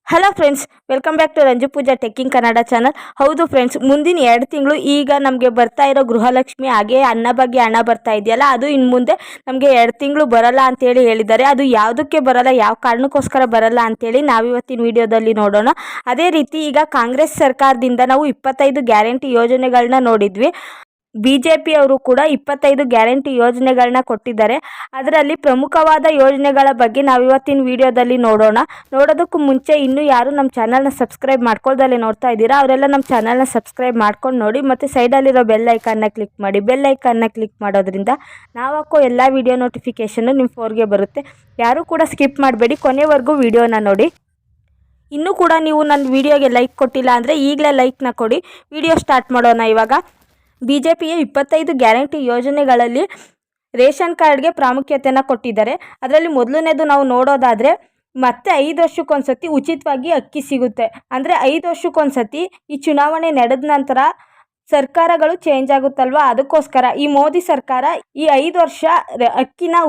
Hello friends, welcome back to Ranju Pooja tech king Kannada channel. ಹೌದು friends, ಮುಂದಿನ 2 ತಿಂಗಳು ಈಗ ನಮಗೆ ಬರ್ತಾ ಇರೋ ಗೃಹಲಕ್ಷ್ಮಿ ಹಾಗೆ ಅನ್ನಭಾಗ್ಯ ಹಣ ಬರ್ತಾ ಇದೆಯಲ್ಲ, ಅದು ಇನ್ನು ಮುಂದೆ ನಮಗೆ 2 ತಿಂಗಳು ಬರಲ್ಲ ಅಂತೇಳಿ ಹೇಳಿದ್ದಾರೆ. ಅದು ಯಾವುದಕ್ಕೆ ಬರಲ್ಲ, ಯಾವ ಕಾರಣಕ್ಕೋಸ್ಕರ ಬರಲ್ಲ ಅಂತೇಳಿ ನಾವಿವತ್ತಿನ ವಿಡಿಯೋದಲ್ಲಿ ನೋಡೋಣ. ಅದೇ ರೀತಿ ಈಗ ಕಾಂಗ್ರೆಸ್ ಸರ್ಕಾರದಿಂದ ನಾವು 25 ಗ್ಯಾರಂಟಿ ಯೋಜನೆಗಳನ್ನ ನೋಡಿದ್ವಿ. BJP ಅವರು ಕೂಡ 25 ಗ್ಯಾರಂಟಿ ಯೋಜನೆಗಳನ್ನ ಕೊಟ್ಟಿದ್ದಾರೆ. ಅದರಲ್ಲಿ ಪ್ರಮುಖವಾದ ಯೋಜನೆಗಳ ಬಗ್ಗೆ ನಾವಿವತ್ತಿನ ವಿಡಿಯೋದಲ್ಲಿ ನೋಡೋಣ. ನೋಡೋದಕ್ಕೂ ಮುಂಚೆ ಇನ್ನೂ ಯಾರು ನಮ್ಮ ಚಾನಲ್ನ ಸಬ್ಸ್ಕ್ರೈಬ್ ಮಾಡ್ಕೊಳ್ದಲ್ಲೇ ನೋಡ್ತಾ ಇದ್ದೀರಾ ಅವರೆಲ್ಲ ನಮ್ಮ ಚಾನಲ್ನ ಸಬ್ಸ್ಕ್ರೈಬ್ ಮಾಡ್ಕೊಂಡು ನೋಡಿ, ಮತ್ತು ಸೈಡಲ್ಲಿರೋ ಬೆಲ್ ಐಕಾನ್ನ ಕ್ಲಿಕ್ ಮಾಡಿ. ಬೆಲ್ ಐಕಾನ್ನ ಕ್ಲಿಕ್ ಮಾಡೋದ್ರಿಂದ ನಾವು ಹಾಕೋ ಎಲ್ಲ ವಿಡಿಯೋ ನೋಟಿಫಿಕೇಷನ್ನು ನಿಮ್ಮ ಫೋನ್ಗೆ ಬರುತ್ತೆ. ಯಾರೂ ಕೂಡ ಸ್ಕಿಪ್ ಮಾಡಬೇಡಿ, ಕೊನೆವರೆಗೂ ವಿಡಿಯೋನ ನೋಡಿ. ಇನ್ನೂ ಕೂಡ ನೀವು ನನ್ನ ವಿಡಿಯೋಗೆ ಲೈಕ್ ಕೊಟ್ಟಿಲ್ಲ ಅಂದರೆ ಈಗಲೇ ಲೈಕ್ನ ಕೊಡಿ. ವಿಡಿಯೋ ಸ್ಟಾರ್ಟ್ ಮಾಡೋಣ. ಇವಾಗ BJPಯ 25 ಗ್ಯಾರಂಟಿ ಯೋಜನೆಗಳಲ್ಲಿ ರೇಷನ್ ಕಾರ್ಡ್ಗೆ ಪ್ರಾಮುಖ್ಯತೆಯನ್ನು ಕೊಟ್ಟಿದ್ದಾರೆ. ಅದರಲ್ಲಿ ಮೊದಲನೇದು ನಾವು ನೋಡೋದಾದರೆ, ಮತ್ತೆ 5 ವರ್ಷಕ್ಕೊಂದ್ಸತಿ ಉಚಿತವಾಗಿ ಅಕ್ಕಿ ಸಿಗುತ್ತೆ. ಅಂದರೆ 5 ವರ್ಷಕ್ಕೊಂದ್ಸತಿ ಈ ಚುನಾವಣೆ ನಡೆದ ನಂತರ ಸರ್ಕಾರಗಳು ಚೇಂಜ್ ಆಗುತ್ತಲ್ವ, ಅದಕ್ಕೋಸ್ಕರ ಈ ಮೋದಿ ಸರ್ಕಾರ ಈ 5 ವರ್ಷ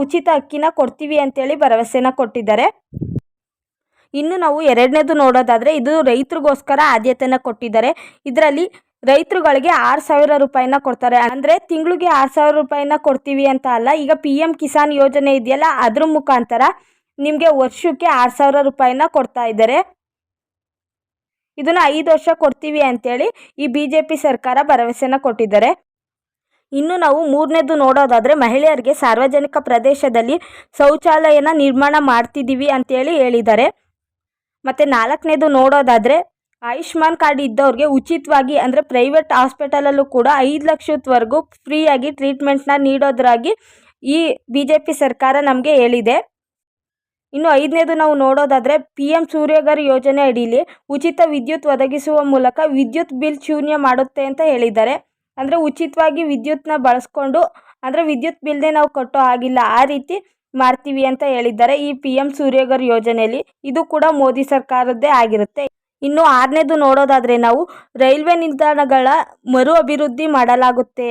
ಉಚಿತ ಅಕ್ಕಿನ ಕೊಡ್ತೀವಿ ಅಂತೇಳಿ ಭರವಸೆನ ಕೊಟ್ಟಿದ್ದಾರೆ. ಇನ್ನು ನಾವು ಎರಡನೇದು ನೋಡೋದಾದರೆ, ಇದು ರೈತರಿಗೋಸ್ಕರ ಆದ್ಯತೆಯನ್ನು ಕೊಟ್ಟಿದ್ದಾರೆ. ಇದರಲ್ಲಿ ರೈತರುಗಳಿಗೆ 6,000 ರೂಪಾಯಿನ ಕೊಡ್ತಾರೆ. ಅಂದರೆ ತಿಂಗಳಿಗೆ 6,000 ರೂಪಾಯಿನ ಕೊಡ್ತೀವಿ ಅಂತ ಅಲ್ಲ, ಈಗ PM ಕಿಸಾನ್ ಯೋಜನೆ ಇದೆಯಲ್ಲ, ಅದ್ರ ಮುಖಾಂತರ ನಿಮಗೆ ವರ್ಷಕ್ಕೆ 6,000 ರೂಪಾಯಿನ ಕೊಡ್ತಾ ಇದ್ದಾರೆ. ಇದನ್ನು 5 ವರ್ಷ ಕೊಡ್ತೀವಿ ಅಂತೇಳಿ ಈ BJP ಸರ್ಕಾರ ಭರವಸೆನ ಕೊಟ್ಟಿದ್ದಾರೆ. ಇನ್ನು ನಾವು ಮೂರನೇದು ನೋಡೋದಾದರೆ, ಮಹಿಳೆಯರಿಗೆ ಸಾರ್ವಜನಿಕ ಪ್ರದೇಶದಲ್ಲಿ ಶೌಚಾಲಯನ ನಿರ್ಮಾಣ ಮಾಡ್ತಿದ್ದೀವಿ ಅಂತೇಳಿ ಹೇಳಿದ್ದಾರೆ. ಮತ್ತು 4ನೇದು ನೋಡೋದಾದರೆ, ಆಯುಷ್ಮಾನ್ ಕಾರ್ಡ್ ಇದ್ದವ್ರಿಗೆ ಉಚಿತವಾಗಿ, ಅಂದರೆ ಪ್ರೈವೇಟ್ ಹಾಸ್ಪಿಟಲಲ್ಲೂ ಕೂಡ 5 ಲಕ್ಷದವರೆಗೂ ಫ್ರೀಯಾಗಿ ಟ್ರೀಟ್ಮೆಂಟ್ನ ನೀಡೋದ್ರಾಗಿ ಈ BJP ಸರ್ಕಾರ ನಮಗೆ ಹೇಳಿದೆ. ಇನ್ನು 5ನೇದು ನಾವು ನೋಡೋದಾದರೆ, PM ಸೂರ್ಯಘರ್ ಯೋಜನೆ ಅಡಿಯಲ್ಲಿ ಉಚಿತ ವಿದ್ಯುತ್ ಒದಗಿಸುವ ಮೂಲಕ ವಿದ್ಯುತ್ ಬಿಲ್ ಶೂನ್ಯ ಮಾಡುತ್ತೆ ಅಂತ ಹೇಳಿದ್ದಾರೆ. ಅಂದರೆ ಉಚಿತವಾಗಿ ವಿದ್ಯುತ್ನ ಬಳಸ್ಕೊಂಡು, ಅಂದರೆ ವಿದ್ಯುತ್ ಬಿಲ್ನೇ ನಾವು ಕಟ್ಟೋ ಆಗಿಲ್ಲ, ಆ ರೀತಿ ಮಾಡ್ತೀವಿ ಅಂತ ಹೇಳಿದ್ದಾರೆ ಈ PM ಸೂರ್ಯಘರ್ ಯೋಜನೆಯಲ್ಲಿ. ಇದು ಕೂಡ ಮೋದಿ ಸರ್ಕಾರದ್ದೇ ಆಗಿರುತ್ತೆ. ಇನ್ನು 6ನೇದು ನೋಡೋದಾದರೆ, ನಾವು ರೈಲ್ವೆ ನಿಲ್ದಾಣಗಳ ಮರು ಅಭಿವೃದ್ಧಿ ಮಾಡಲಾಗುತ್ತೆ.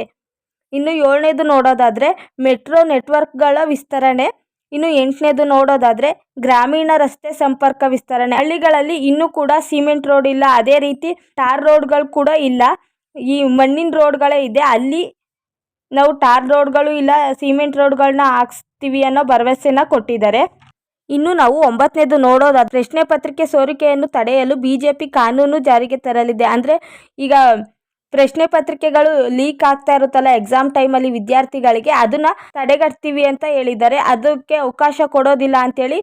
ಇನ್ನು 7ನೇದು ನೋಡೋದಾದರೆ, ಮೆಟ್ರೋ ನೆಟ್ವರ್ಕ್ಗಳ ವಿಸ್ತರಣೆ. ಇನ್ನು 8ನೇದು ನೋಡೋದಾದರೆ, ಗ್ರಾಮೀಣ ರಸ್ತೆ ಸಂಪರ್ಕ ವಿಸ್ತರಣೆ. ಹಳ್ಳಿಗಳಲ್ಲಿ ಇನ್ನೂ ಕೂಡ ಸಿಮೆಂಟ್ ರೋಡ್ ಇಲ್ಲ, ಅದೇ ರೀತಿ ಟಾರ್ ರೋಡ್ಗಳು ಕೂಡ ಇಲ್ಲ, ಈ ಮಣ್ಣಿನ ರೋಡ್ಗಳೇ ಇದೆ. ಅಲ್ಲಿ ನಾವು ಟಾರ್ ರೋಡ್ಗಳು ಇಲ್ಲ, ಸಿಮೆಂಟ್ ರೋಡ್ಗಳನ್ನ ಹಾಕ್ಸ್ತೀವಿ ಅನ್ನೋ ಭರವಸೆನ ಕೊಟ್ಟಿದ್ದಾರೆ. ಇನ್ನು ನಾವು 9ನೇದು ನೋಡೋದಾದರೆ, ಪ್ರಶ್ನೆ ಪತ್ರಿಕೆ ಸೋರಿಕೆಯನ್ನು ತಡೆಯಲು BJP ಕಾನೂನು ಜಾರಿಗೆ ತರಲಿದೆ. ಅಂದರೆ ಈಗ ಪ್ರಶ್ನೆ ಪತ್ರಿಕೆಗಳು ಲೀಕ್ ಆಗ್ತಾ ಇರುತ್ತಲ್ಲ ಎಕ್ಸಾಮ್ ಟೈಮಲ್ಲಿ ವಿದ್ಯಾರ್ಥಿಗಳಿಗೆ, ಅದನ್ನು ತಡೆಗಟ್ತೀವಿ ಅಂತ ಹೇಳಿದ್ದಾರೆ. ಅದಕ್ಕೆ ಅವಕಾಶ ಕೊಡೋದಿಲ್ಲ ಅಂತೇಳಿ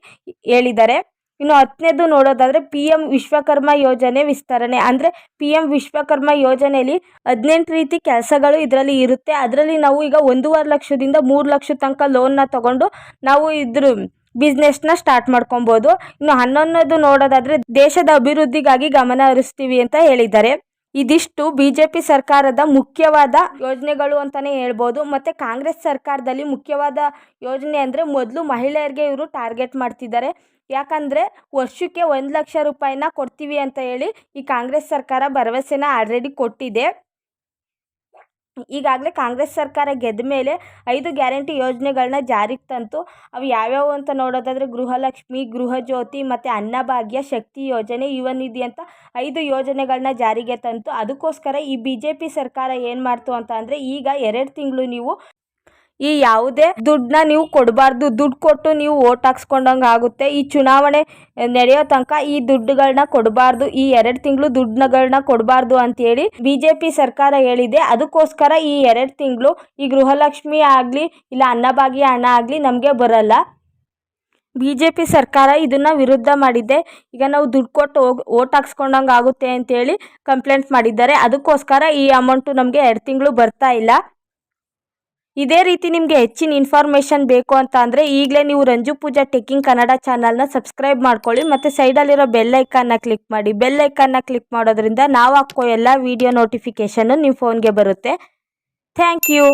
ಹೇಳಿದ್ದಾರೆ. ಇನ್ನು 10ನೇದು ನೋಡೋದಾದರೆ, PM ವಿಶ್ವಕರ್ಮ ಯೋಜನೆ ವಿಸ್ತರಣೆ. ಅಂದರೆ PM ವಿಶ್ವಕರ್ಮ ಯೋಜನೆಯಲ್ಲಿ 18 ರೀತಿ ಕೆಲಸಗಳು ಇದರಲ್ಲಿ ಇರುತ್ತೆ. ಅದರಲ್ಲಿ ನಾವು ಈಗ 1.5 ಲಕ್ಷದಿಂದ 3 ಲಕ್ಷ ತನಕ ಲೋನ್ನ ತಗೊಂಡು ನಾವು ಇದ್ರ ಬಿಸ್ನೆಸ್ನ ಸ್ಟಾರ್ಟ್ ಮಾಡ್ಕೊಬೋದು. ಇನ್ನು 11ನೇದು ನೋಡೋದಾದರೆ, ದೇಶದ ಅಭಿವೃದ್ಧಿಗಾಗಿ ಗಮನ ಹರಿಸ್ತೀವಿ ಅಂತ ಹೇಳಿದ್ದಾರೆ. ಇದಿಷ್ಟು BJP ಸರ್ಕಾರದ ಮುಖ್ಯವಾದ ಯೋಜನೆಗಳು ಅಂತಲೇ ಹೇಳ್ಬೋದು. ಮತ್ತು ಕಾಂಗ್ರೆಸ್ ಸರ್ಕಾರದಲ್ಲಿ ಮುಖ್ಯವಾದ ಯೋಜನೆ ಅಂದರೆ, ಮೊದಲು ಮಹಿಳೆಯರಿಗೆ ಇವರು ಟಾರ್ಗೆಟ್ ಮಾಡ್ತಿದ್ದಾರೆ. ಯಾಕಂದರೆ ವರ್ಷಕ್ಕೆ 1 ಲಕ್ಷ ರೂಪಾಯಿನ ಕೊಡ್ತೀವಿ ಅಂತ ಹೇಳಿ ಈ ಕಾಂಗ್ರೆಸ್ ಸರ್ಕಾರ ಭರವಸೆನ ಆಲ್ರೆಡಿ ಕೊಟ್ಟಿದೆ. ಈಗಾಗಲೇ ಕಾಂಗ್ರೆಸ್ ಸರ್ಕಾರ ಗೆದ್ದ ಮೇಲೆ 5 ಗ್ಯಾರಂಟಿ ಯೋಜನೆಗಳನ್ನ ಜಾರಿಗೆ ತಂತು. ಅವು ಯಾವ್ಯಾವು ಅಂತ ನೋಡೋದಾದರೆ, ಗೃಹಲಕ್ಷ್ಮಿ, ಗೃಹಜ್ಯೋತಿ, ಮತ್ತು ಅನ್ನಭಾಗ್ಯ, ಶಕ್ತಿ ಯೋಜನೆ, ಯುವ ನಿಧಿ ಅಂತ 5 ಯೋಜನೆಗಳನ್ನ ಜಾರಿಗೆ ತಂತು. ಅದಕ್ಕೋಸ್ಕರ ಈ BJP ಸರ್ಕಾರ ಏನು ಮಾಡ್ತು ಅಂತ ಅಂದರೆ, ಈಗ 2 ತಿಂಗಳು ನೀವು ಈ ಯಾವುದೇ ದುಡ್ಡನ್ನ ನೀವು ಕೊಡಬಾರ್ದು, ದುಡ್ಡು ಕೊಟ್ಟು ನೀವು ಓಟ್ ಹಾಕ್ಸ್ಕೊಂಡಂಗೆ ಆಗುತ್ತೆ. ಈ ಚುನಾವಣೆ ನಡೆಯೋ ತನಕ ಈ ದುಡ್ಡುಗಳನ್ನ ಕೊಡಬಾರ್ದು, ಈ 2 ತಿಂಗಳು ದುಡ್ಡುಗಳನ್ನ ಕೊಡಬಾರ್ದು ಅಂತೇಳಿ BJP ಸರ್ಕಾರ ಹೇಳಿದೆ. ಅದಕ್ಕೋಸ್ಕರ ಈ 2 ತಿಂಗಳು ಈ ಗೃಹಲಕ್ಷ್ಮಿ ಆಗಲಿ ಇಲ್ಲ ಅನ್ನಭಾಗ್ಯ ಹಣ ಆಗಲಿ ನಮಗೆ ಬರಲ್ಲ. BJP ಸರ್ಕಾರ ಇದನ್ನು ವಿರುದ್ಧ ಮಾಡಿದೆ. ಈಗ ನಾವು ದುಡ್ಡು ಕೊಟ್ಟು ಓಟ್ ಹಾಕ್ಸ್ಕೊಂಡಂಗೆ ಆಗುತ್ತೆ ಅಂತೇಳಿ ಕಂಪ್ಲೇಂಟ್ ಮಾಡಿದ್ದಾರೆ. ಅದಕ್ಕೋಸ್ಕರ ಈ ಅಮೌಂಟು ನಮಗೆ 2 ತಿಂಗಳು ಬರ್ತಾ ಇಲ್ಲ. ಇದೇ ರೀತಿ ನಿಮಗೆ ಹೆಚ್ಚಿನ ಇನ್ಫಾರ್ಮೇಷನ್ ಬೇಕು ಅಂತ ಅಂದರೆ ಈಗಲೇ ನೀವು ರಂಜು ಪೂಜಾ ಟೆಕ್ಕಿಂಗ್ ಕನ್ನಡ ಚಾನಲ್ನ ಸಬ್ಸ್ಕ್ರೈಬ್ ಮಾಡ್ಕೊಳ್ಳಿ, ಮತ್ತು ಸೈಡಲ್ಲಿರೋ ಬೆಲ್ ಐಕಾನ್ನ ಕ್ಲಿಕ್ ಮಾಡಿ. ಬೆಲ್ ಐಕಾನ್ನ ಕ್ಲಿಕ್ ಮಾಡೋದ್ರಿಂದ ನಾವು ಹಾಕೋ ಎಲ್ಲ ವಿಡಿಯೋ ನೋಟಿಫಿಕೇಷನ್ನು ನಿಮ್ಮ ಫೋನ್ಗೆ ಬರುತ್ತೆ. Thank you.